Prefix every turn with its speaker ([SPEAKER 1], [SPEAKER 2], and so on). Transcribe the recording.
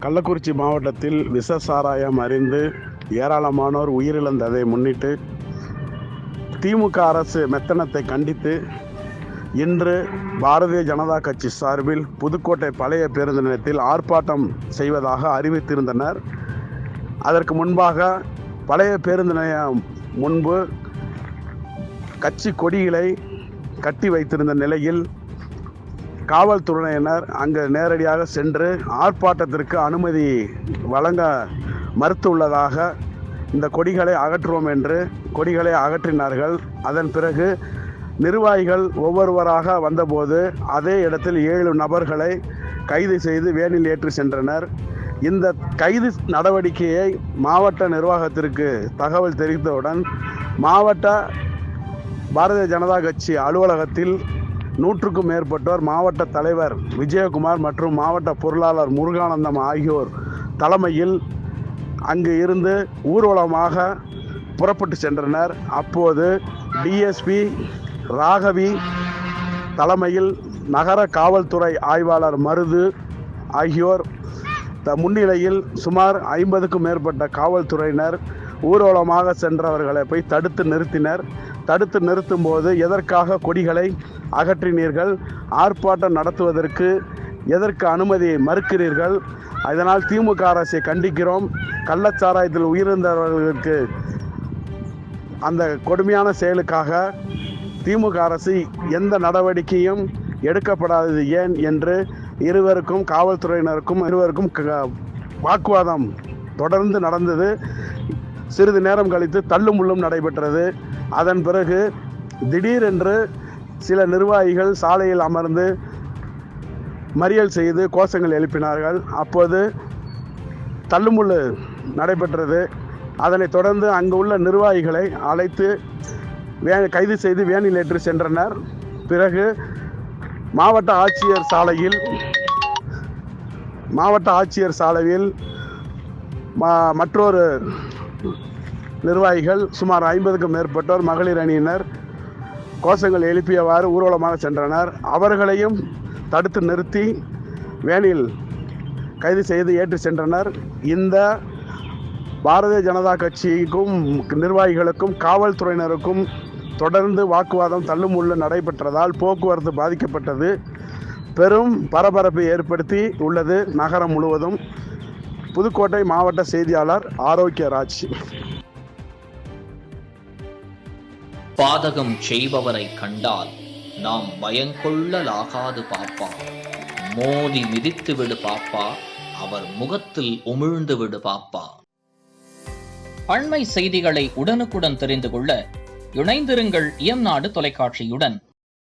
[SPEAKER 1] கள்ளக்குறிச்சி மாவட்டத்தில் விஷ சாராயம் அறிந்து ஏராளமானோர் உயிரிழந்ததை முன்னிட்டு திமுக அரசு மெத்தனத்தை கண்டித்து இன்று பாரதிய ஜனதா கட்சி சார்பில் புதுக்கோட்டை பழைய பேருந்து நிலையத்தில் ஆர்ப்பாட்டம் செய்வதாக அறிவித்திருந்தனர். அதற்கு முன்பாக பழைய பேருந்து நிலையம் முன்பு கட்சி கொடிகளை கட்டி வைத்திருந்த நிலையில் காவல்துறையினர் அங்கு நேரடியாக சென்று ஆர்ப்பாட்டத்திற்கு அனுமதி வழங்க மறுத்துள்ளதாக இந்த கொடிகளை அகற்றுவோம் என்று கொடிகளை அகற்றினார்கள். அதன் பிறகு நிர்வாகிகள் ஒவ்வொருவராக வந்தபோது அதே இடத்தில் 7 நபர்களை கைது செய்து வேனில் ஏற்றி சென்றனர். இந்த கைது நடவடிக்கையை மாவட்ட நிர்வாகத்திற்கு தகவல் தெரிவித்தவுடன் மாவட்ட பாரதிய ஜனதா கட்சி அலுவலகத்தில் 100க்கும் மேற்பட்டோர் மாவட்ட தலைவர் விஜயகுமார் மற்றும் மாவட்ட பொருளாளர் முருகானந்தம் ஆகியோர் தலைமையில் அங்கு இருந்து ஊர்வலமாக புறப்பட்டு சென்றனர். அப்போது டிஎஸ்பி ராகவி தலைமையில் நகர காவல்துறை ஆய்வாளர் மருது ஆகியோர் முன்னிலையில் சுமார் 50க்கும் மேற்பட்ட காவல்துறையினர் ஊர்வலமாக சென்றவர்களை போய் தடுத்து நிறுத்தினர். தடுத்து நிறுத்தும் போது எதற்காக கொடிகளை அகற்றினீர்கள், ஆர்ப்பாட்டம் நடத்துவதற்கு எதற்கு அனுமதியை மறுக்கிறீர்கள், அதனால் திமுக அரசை கண்டிக்கிறோம், கள்ளச்சாராயத்தில் உயிரிழந்தவர்களுக்கு அந்த கொடுமையான செயலுக்காக திமுக அரசு எந்த நடவடிக்கையும் எடுக்கப்படாதது ஏன் என்று இருவருக்கும் காவல்துறையினருக்கும் வாக்குவாதம் தொடர்ந்து நடந்தது. சிறிது நேரம் கழித்து தள்ளுமுள்ளும் நடைபெற்றது. அதன் பிறகு திடீரென்று சில நிர்வாகிகள் சாலையில் அமர்ந்து மறியல் செய்து கோஷங்கள் எழுப்பினார்கள். அப்போது தள்ளுமுள்ளு நடைபெற்றது. அதனைத் தொடர்ந்து அங்கு உள்ள நிர்வாகிகளை அழைத்து கைது செய்து வேனில் ஏற்றி சென்றனர். பிறகு மாவட்ட ஆட்சியர் சாலையில் மற்றொரு நிர்வாகிகள் சுமார் 50க்கும் மேற்பட்டோர் மகளிர் அணியினர் கோஷங்கள் எழுப்பியவாறு ஊர்வலமாக சென்றனர். அவர்களையும் தடுத்து நிறுத்தி வேனில் கைது செய்து ஏற்றி சென்றனர். இந்த பாரதிய ஜனதா கட்சிக்கும் நிர்வாகிகளுக்கும் காவல்துறையினருக்கும் தொடர்ந்து வாக்குவாதம் தள்ளுமுள்ளு நடைபெற்றதால் போக்குவரத்து பாதிக்கப்பட்டது. பெரும் பரபரப்பை ஏற்படுத்தி உள்ளது நகரம் முழுவதும். புதுக்கோட்டை மாவட்ட செய்தியாளர் ஆரோக்கியராஜ்.
[SPEAKER 2] பாதகம் செய்பவரை கண்டால் நாம் பயங்கொள்ளலாகாது பாப்பா, மோதி மிதித்து விடு பாப்பா, அவர் முகத்தில் உமிழ்ந்து விடு பாப்பா. அண்மை செய்திகளை உடனுக்குடன் தெரிந்து கொள்ள இணைந்திருங்கள் இயம்நாடு தொலைக்காட்சியுடன்.